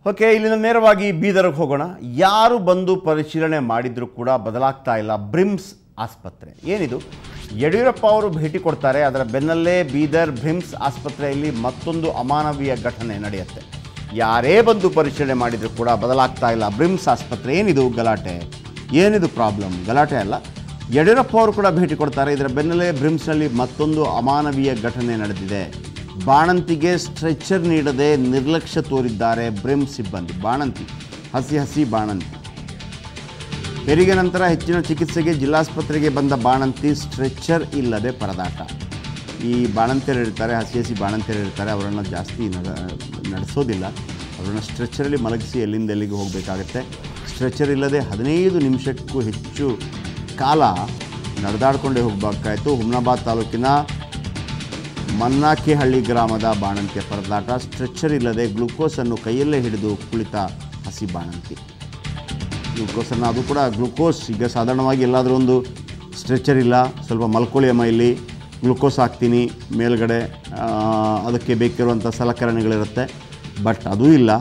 Okay, ಇಲ್ಲಿಂದ ನೇರವಾಗಿ ಬೀದರ್ಗೆ ಹೋಗೋಣ. ಯಾರು ಬಂದು ಪರಿಶೀಲನೆ ಮಾಡಿದರೂ ಕೂಡ ಬದಲಾಗ್ತಾ ಇಲ್ಲ ಬ್ರಿಮ್ಸ್ ಆಸ್ಪತ್ರೆ. ಏನಿದು? ಯಡಿಯೂರಪ್ಪ ಅವರು ಭೇಟಿ ಕೊಡ್ತಾರೆ, ಅದರ ಬೆನ್ನಲ್ಲೇ ಬೀದರ್ ಬ್ರಿಮ್ಸ್ ಆಸ್ಪತ್ರೆಯಲ್ಲಿ ಮತ್ತೊಂದು ಅಮಾನವೀಯ ಘಟನೆ ನಡೆಯುತ್ತೆ. ಯಾರೇ ಬಂದು ಪರಿಶೀಲನೆ ಮಾಡಿದರೂ ಕೂಡ ಬದಲಾಗ್ತಾ ಇಲ್ಲ ಬ್ರಿಮ್ಸ್ ಆಸ್ಪತ್ರೆ. ಏನಿದು ಗಲಾಟೆ? ಏನಿದು ಪ್ರಾಬ್ಲಮ್? ಗಲಾಟೆ ಅಲ್ಲ, ಯಡಿಯೂರಪ್ಪ ಅವರು ಕೂಡ ಭೇಟಿ ಕೊಡ್ತಾರೆ, ಇದರ ಬೆನ್ನಲ್ಲೇ ಬ್ರಿಮ್ಸ್ನಲ್ಲಿ ಮತ್ತೊಂದು ಅಮಾನವೀಯ ಘಟನೆ ನಡೆದಿದೆ. ಬಾಣಂತಿಗೆ ಸ್ಟ್ರೆಚರ್ ನೀಡದೆ ನಿರ್ಲಕ್ಷ್ಯ ತೋರಿದ್ದಾರೆ ಬ್ರಿಮ್ಸ್ ಸಿಬ್ಬಂದಿ. ಬಾಣಂತಿ, ಹಸಿ ಬಾಣಂತಿ. ಹೆರಿಗೆ ನಂತರ ಹೆಚ್ಚಿನ ಚಿಕಿತ್ಸೆಗೆ ಜಿಲ್ಲಾಸ್ಪತ್ರೆಗೆ ಬಂದ ಬಾಣಂತಿ ಸ್ಟ್ರೆಚರ್ ಇಲ್ಲದೆ ಪರದಾಟ. ಈ ಬಾಣಂತಿಯರು ಇರ್ತಾರೆ, ಹಸಿ ಬಾಣಂತಿಯರು ಇರ್ತಾರೆ, ಅವರನ್ನು ಜಾಸ್ತಿ ನಡೆಸೋದಿಲ್ಲ. ಅವರನ್ನು ಸ್ಟ್ರೆಚರಲ್ಲಿ ಮಲಗಿಸಿ ಎಲ್ಲಿಂದ ಎಲ್ಲಿಗೆ ಹೋಗಬೇಕಾಗತ್ತೆ. ಸ್ಟ್ರೆಚರ್ ಇಲ್ಲದೆ 15 ನಿಮಿಷಕ್ಕೂ ಹೆಚ್ಚು ಕಾಲ ನಡೆದಾಡಿಕೊಂಡೇ ಹೋಗಬೇಕಾಯಿತು. ಹುಮ್ನಾಬಾದ್ ತಾಲೂಕಿನ ಮನ್ನಾಕಿಹಳ್ಳಿ ಗ್ರಾಮದ ಬಾಣಂತಿಯ ಪರದಾಟ. ಸ್ಟ್ರೆಚರ್ ಇಲ್ಲದೆ ಗ್ಲೂಕೋಸನ್ನು ಕೈಯಲ್ಲೇ ಹಿಡಿದು ಕುಳಿತ ಹಸಿ ಬಾಣಂತಿ. ಗ್ಲೂಕೋಸನ್ನು, ಅದು ಕೂಡ ಗ್ಲೂಕೋಸ್ ಈಗ ಸಾಧಾರಣವಾಗಿ ಎಲ್ಲಾದರೂ ಒಂದು ಸ್ಟ್ರೆಚರ್ ಇಲ್ಲ, ಸ್ವಲ್ಪ ಮಲ್ಕೊಳ್ಳಿ ಅಮ್ಮ, ಇಲ್ಲಿ ಗ್ಲೂಕೋಸ್ ಹಾಕ್ತೀನಿ ಮೇಲ್ಗಡೆ, ಅದಕ್ಕೆ ಬೇಕಿರುವಂಥ ಸಲಕರಣೆಗಳಿರುತ್ತೆ. ಬಟ್ ಅದೂ ಇಲ್ಲ,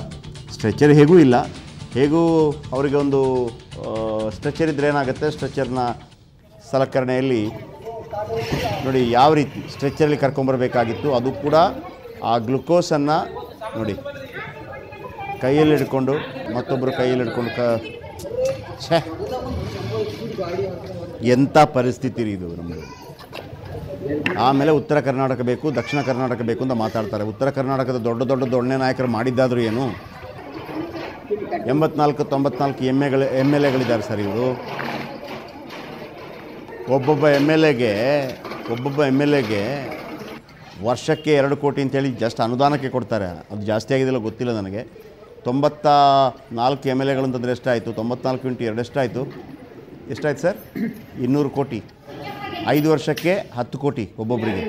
ಸ್ಟ್ರೆಚರ್ ಹೇಗೂ ಇಲ್ಲ. ಹೇಗೂ ಅವರಿಗೆ ಒಂದು ಸ್ಟ್ರೆಚರ್ ಇದ್ದರೆ ಏನಾಗುತ್ತೆ, ಸ್ಟ್ರೆಚರ್ನ ಸಲಕರಣೆಯಲ್ಲಿ ನೋಡಿ ಯಾವ ರೀತಿ ಸ್ಟ್ರೆಚರಲ್ಲಿ ಕರ್ಕೊಂಬರಬೇಕಾಗಿತ್ತು, ಅದು ಕೂಡ ಆ ಗ್ಲುಕೋಸನ್ನು ನೋಡಿ ಕೈಯಲ್ಲಿ ಹಿಡ್ಕೊಂಡು, ಮತ್ತೊಬ್ಬರು ಕೈಯಲ್ಲಿ ಹಿಡ್ಕೊಂಡು ಎಂಥ ಪರಿಸ್ಥಿತಿ ಇದು ನಮ್ಮದು. ಆಮೇಲೆ ಉತ್ತರ ಕರ್ನಾಟಕ ಬೇಕು, ದಕ್ಷಿಣ ಕರ್ನಾಟಕ ಬೇಕು ಅಂತ ಮಾತಾಡ್ತಾರೆ. ಉತ್ತರ ಕರ್ನಾಟಕದ ದೊಡ್ಡ ದೊಣ್ಣೆ ನಾಯಕರು ಮಾಡಿದ್ದಾದರೂ ಏನು? 84-94 ಎಮ್ ಎಲ್ ಎಗಳಿದ್ದಾರೆ ಸರ್ ಇವರು. ಒಬ್ಬೊಬ್ಬ ಎಮ್ ಎಲ್ ಎಗೆ ವರ್ಷಕ್ಕೆ 2 ಕೋಟಿ ಅಂತೇಳಿ ಜಸ್ಟ್ ಅನುದಾನಕ್ಕೆ ಕೊಡ್ತಾರೆ. ಅದು ಜಾಸ್ತಿ ಆಗಿದೆಲ್ಲ ಗೊತ್ತಿಲ್ಲ ನನಗೆ. 94 ಎಮ್ ಎಲ್ ಎಗಳಂತಂದರೆ ಎಷ್ಟಾಯಿತು? 94 × 2 ಎಷ್ಟಾಯಿತು ಸರ್? 200 ಕೋಟಿ. 5 ವರ್ಷಕ್ಕೆ 10 ಕೋಟಿ ಒಬ್ಬೊಬ್ಬರಿಗೆ.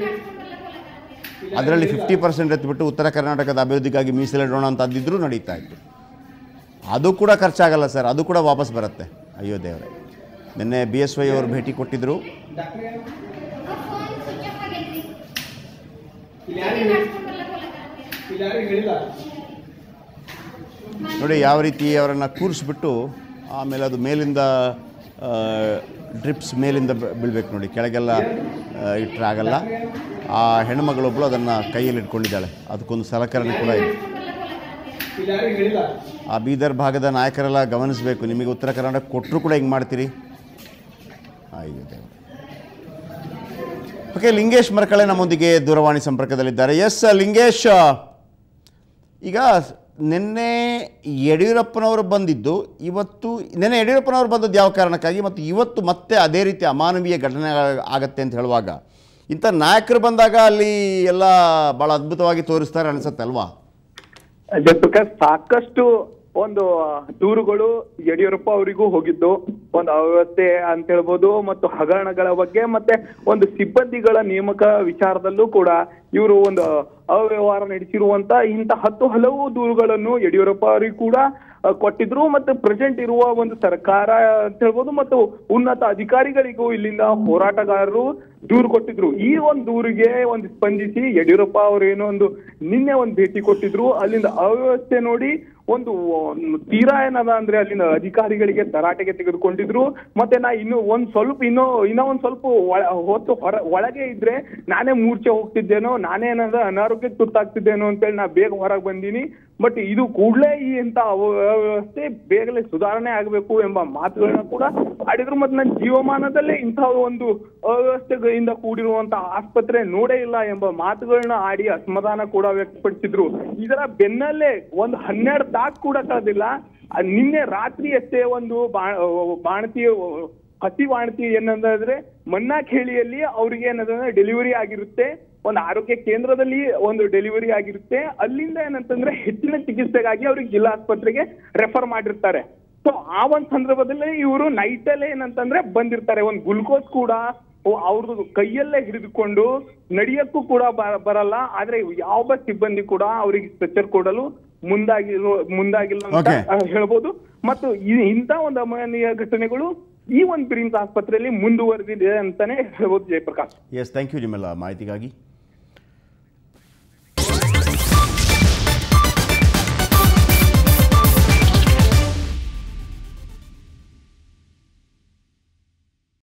ಅದರಲ್ಲಿ 50% ಎತ್ತಿಬಿಟ್ಟು ಉತ್ತರ ಕರ್ನಾಟಕದ ಅಭಿವೃದ್ಧಿಗಾಗಿ ಮೀಸಲಿಡೋಣ ಅಂತ ಅಂದಿದ್ರೂ ನಡೀತಾ ಇತ್ತು. ಅದು ಕೂಡ ಖರ್ಚಾಗಲ್ಲ ಸರ್, ಅದು ಕೂಡ ವಾಪಸ್ ಬರುತ್ತೆ. ಅಯ್ಯೋ ದೇವರೇ. ನಿನ್ನೆ BSY ಅವರು ಭೇಟಿ ಕೊಟ್ಟಿದ್ದರು. ನೋಡಿ ಯಾವ ರೀತಿ ಅವರನ್ನು ಕೂರಿಸ್ಬಿಟ್ಟು ಆಮೇಲೆ ಅದು ಮೇಲಿಂದ ಡ್ರಿಪ್ಸ್ ಮೇಲಿಂದ ಬೀಳಬೇಕು ನೋಡಿ, ಕೆಳಗೆಲ್ಲ ಇಟ್ಟರೆ ಆಗಲ್ಲ. ಆ ಹೆಣ್ಣುಮಗಳೊಬ್ಬಳು ಅದನ್ನು ಕೈಯಲ್ಲಿ ಇಟ್ಕೊಂಡಿದ್ದಾಳೆ, ಅದಕ್ಕೊಂದು ಸಲಕರಣೆ ಕೂಡ ಇದೆ. ಆ ಬೀದರ್ ಭಾಗದ ನಾಯಕರೆಲ್ಲ ಗಮನಿಸಬೇಕು. ನಿಮಗೆ ಉತ್ತರ ಕರ್ನಾಟಕ ಕೊಟ್ಟರು ಕೂಡ ಹಿಂಗೆ ಮಾಡ್ತೀರಿ? ಅಯ್ಯೋ ದೇವರು. ಓಕೆ, ಲಿಂಗೇಶ್ ಮರಕಳೆ ನಮ್ಮೊಂದಿಗೆ ದೂರವಾಣಿ ಸಂಪರ್ಕದಲ್ಲಿದ್ದಾರೆ. ಎಸ್ ಲಿಂಗೇಶ್, ಈಗ ನಿನ್ನೆ ಯಡಿಯೂರಪ್ಪನವರು ಬಂದಿದ್ದು, ನಿನ್ನೆ ಯಡಿಯೂರಪ್ಪನವರು ಬಂದದ್ದು ಯಾವ ಕಾರಣಕ್ಕಾಗಿ, ಮತ್ತು ಇವತ್ತು ಮತ್ತೆ ಅದೇ ರೀತಿ ಅಮಾನವೀಯ ಘಟನೆ ಆಗತ್ತೆ ಅಂತ ಹೇಳುವಾಗ, ಇಂಥ ನಾಯಕರು ಬಂದಾಗ ಅಲ್ಲಿ ಎಲ್ಲ ಭಾಳ ಅದ್ಭುತವಾಗಿ ತೋರಿಸ್ತಾರೆ ಅನಿಸುತ್ತೆ ಅಲ್ವಾ? ಜಯಪ್ರಕಾಶ್, ಸಾಕಷ್ಟು ಒಂದು ದೂರುಗಳು ಯಡಿಯೂರಪ್ಪ ಅವರಿಗೂ ಹೋಗಿದ್ದು, ಒಂದು ಅವ್ಯವಸ್ಥೆ ಅಂತ ಹೇಳ್ಬೋದು, ಮತ್ತು ಹಗರಣಗಳ ಬಗ್ಗೆ, ಮತ್ತೆ ಒಂದು ಸಿಬ್ಬಂದಿಗಳ ನೇಮಕ ವಿಚಾರದಲ್ಲೂ ಕೂಡ ಇವರು ಒಂದು ಅವ್ಯವಹಾರ ನಡೆಸಿರುವಂತ ಇಂಥ ಹಲವು ದೂರುಗಳನ್ನು ಯಡಿಯೂರಪ್ಪ ಅವರಿಗೂ ಕೂಡ ಕೊಟ್ಟಿದ್ರು. ಮತ್ತು ಪ್ರೆಸೆಂಟ್ ಇರುವ ಒಂದು ಸರ್ಕಾರ ಅಂತ ಹೇಳ್ಬೋದು, ಮತ್ತು ಉನ್ನತ ಅಧಿಕಾರಿಗಳಿಗೂ ಇಲ್ಲಿಂದ ಹೋರಾಟಗಾರರು ದೂರು ಕೊಟ್ಟಿದ್ರು. ಈ ಒಂದು ದೂರಿಗೆ ಒಂದು ಸ್ಪಂದಿಸಿ ಯಡಿಯೂರಪ್ಪ ಅವರು ಏನೋ ಒಂದು ನಿನ್ನೆ ಒಂದು ಭೇಟಿ ಕೊಟ್ಟಿದ್ರು. ಅಲ್ಲಿಂದ ಅವ್ಯವಸ್ಥೆ ನೋಡಿ ಒಂದು ತೀರಾ ಏನದ ಅಂದ್ರೆ ಅಲ್ಲಿನ ಅಧಿಕಾರಿಗಳಿಗೆ ತರಾಟೆಗೆ ತೆಗೆದುಕೊಂಡಿದ್ರು. ಮತ್ತೆ ನಾ ಇನ್ನೂ ಒಂದ್ ಸ್ವಲ್ಪ ಹೊತ್ತು ಒಳಗೆ ಇದ್ರೆ ನಾನೇ ಮೂರ್ಛೆ ಹೋಗ್ತಿದ್ದೇನೋ, ನಾನೇ ಏನದ ಅನಾರೋಗ್ಯಕ್ಕೆ ತುತ್ತಾಗ್ತಿದ್ದೇನೋ ಅಂತೇಳಿ ನಾ ಬೇಗ ಹೊರಗೆ ಬಂದೀನಿ. ಬಟ್ ಇದು ಕೂಡಲೇ ಈ ಇಂಥ ಅವ್ಯವಸ್ಥೆ ಬೇಗನೆ ಸುಧಾರಣೆ ಆಗಬೇಕು ಎಂಬ ಮಾತುಗಳನ್ನ ಕೂಡ ಆಡಿದ್ರು. ಮತ್ತೆ ನನ್ನ ಜೀವಮಾನದಲ್ಲೇ ಇಂತಹ ಒಂದು ಅವ್ಯವಸ್ಥೆಗಳಿಂದ ಕೂಡಿರುವಂತಹ ಆಸ್ಪತ್ರೆ ನೋಡೇ ಇಲ್ಲ ಎಂಬ ಮಾತುಗಳನ್ನ ಆಡಿ ಅಸಮಾಧಾನ ಕೂಡ ವ್ಯಕ್ತಪಡಿಸಿದ್ರು. ಇದರ ಬೆನ್ನಲ್ಲೇ ಒಂದು 12 ತಾಸು ಕೂಡ ಕಳೆದಿಲ್ಲ, ನಿನ್ನೆ ರಾತ್ರಿ ಅಷ್ಟೇ ಒಂದು ಹಸಿ ಬಾಣತಿ ಏನಂದ್ರೆ ಮನ್ನಾಖೇಳಿಯಲ್ಲಿ ಅವ್ರಿಗೆ ಏನಂದ್ರೆ ಡೆಲಿವರಿ ಆಗಿರುತ್ತೆ, ಒಂದು ಆರೋಗ್ಯ ಕೇಂದ್ರದಲ್ಲಿ ಒಂದು ಡೆಲಿವರಿ ಆಗಿರುತ್ತೆ. ಅಲ್ಲಿಂದ ಏನಂತಂದ್ರೆ ಹೆಚ್ಚಿನ ಚಿಕಿತ್ಸೆಗಾಗಿ ಅವ್ರಿಗೆ ಜಿಲ್ಲಾ ಆಸ್ಪತ್ರೆಗೆ ರೆಫರ್ ಮಾಡಿರ್ತಾರೆ. ಸೊ ಆ ಒಂದು ಸಂದರ್ಭದಲ್ಲಿ ಇವರು ನೈಟಲ್ಲೇ ಏನಂತಂದ್ರೆ ಬಂದಿರ್ತಾರೆ. ಒಂದು ಗ್ಲುಕೋಸ್ ಕೂಡ ಅವ್ರದ್ದು ಕೈಯಲ್ಲೇ ಹಿಡಿದುಕೊಂಡು ನಡೆಯಕ್ಕೂ ಕೂಡ ಬರಲ್ಲ. ಆದ್ರೆ ಯಾವ ಸಿಬ್ಬಂದಿ ಕೂಡ ಅವ್ರಿಗೆ ಸ್ಟ್ರೆಚರ್ ಕೊಡಲು ಮುಂದಾಗಿಲ್ಲ ಅಂತ ಹೇಳ್ಬೋದು. ಮತ್ತು ಇಂಥ ಒಂದು ಅಮಾನವೀಯ ಘಟನೆಗಳು ಈ ಒಂದು ಬ್ರಿಮ್ಸ್ ಆಸ್ಪತ್ರೆಯಲ್ಲಿ ಮುಂದುವರೆದಿದೆ ಅಂತಾನೆ ಹೇಳ್ಬೋದು ಜಯಪ್ರಕಾಶ್. ಎಸ್, ಥ್ಯಾಂಕ್ ಯು ನಿಮ್ಮೆಲ್ಲ ಮಾಹಿತಿಗಾಗಿ.